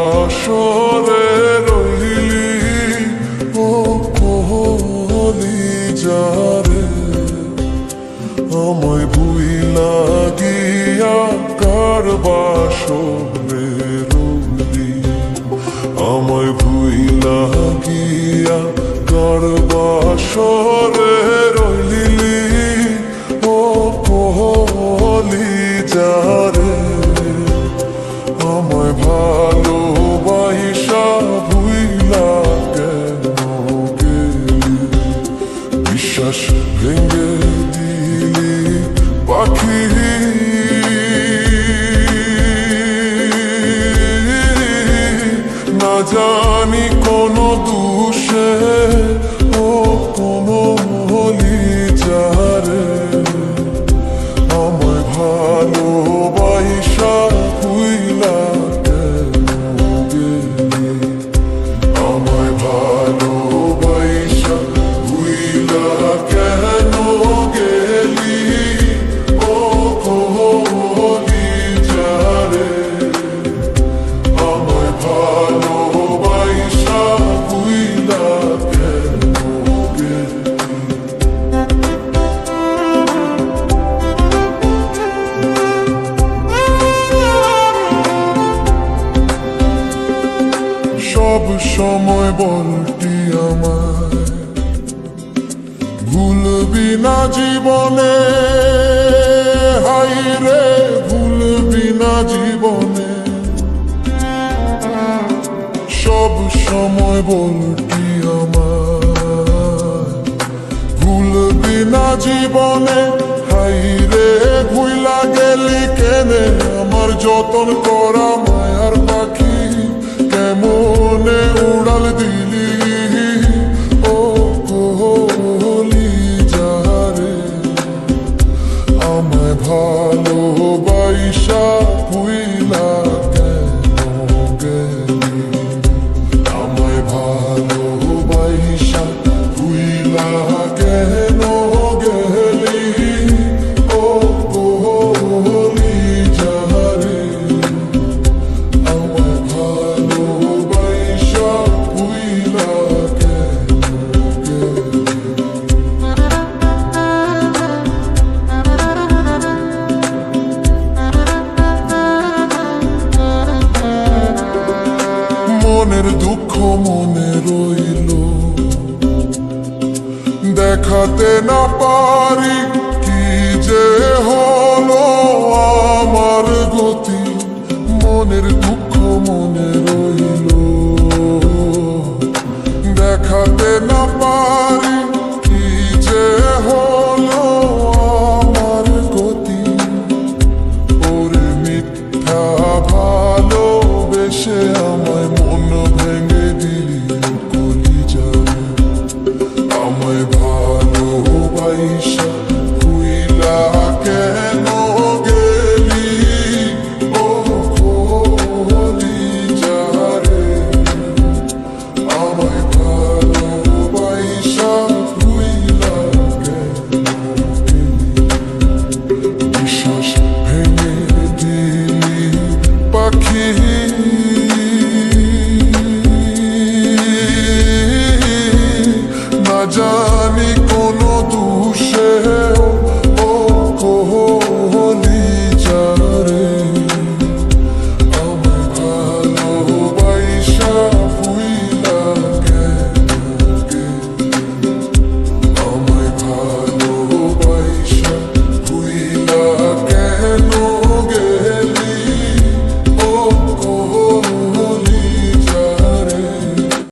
বাসরে রইলি ও কলি যারে আমায় ভুইলা গিয়া কার বাসরে রইলি আমায় ভুইলা গিয়া কার বাসরে রইলি ও কলি যারে আমায় ভালোবাসা ভুইলা কেন গেলি বিশ্বাস ভেঙে দিলি পাখি না জানি কোন দোষে ও কোন হলি যারে আমায় ভালোবাসা ভুইলা কেন গেলি আমায় ভালোবাসা ভুইলা কেন গেলি ও কলি যারে আমায় ভালোবাসা ভুইলা কেন গেলি সব সময় বলটি আমায় ভুলবি না জীবনে হাই রে ভুলবি না জীবনে সব সময় বলটি আমায় ভুলবি না জীবনে হাই রে ভুইলা গেলি কেনে আমার যতন করা মায়ার পাখি কেমনে উড়াল দিলি ও কলি যারে আমায় ভালোবাসা ভুইলা কেন গেলি আমায় ভালোবাসা ভুইলা কেন গেলি ও কলি যারে আমায় ভালোবাসা ভুইলা কেন গেলি মনের দুঃখ মনে রইল দেখাতে না পারি কি যে হলো আমার গতি মনের দুঃখ মনে রইল দেখাতে না পারি কি যে হলো আমার গতি ওরে মিথ্যা ভালোবেসে আমায়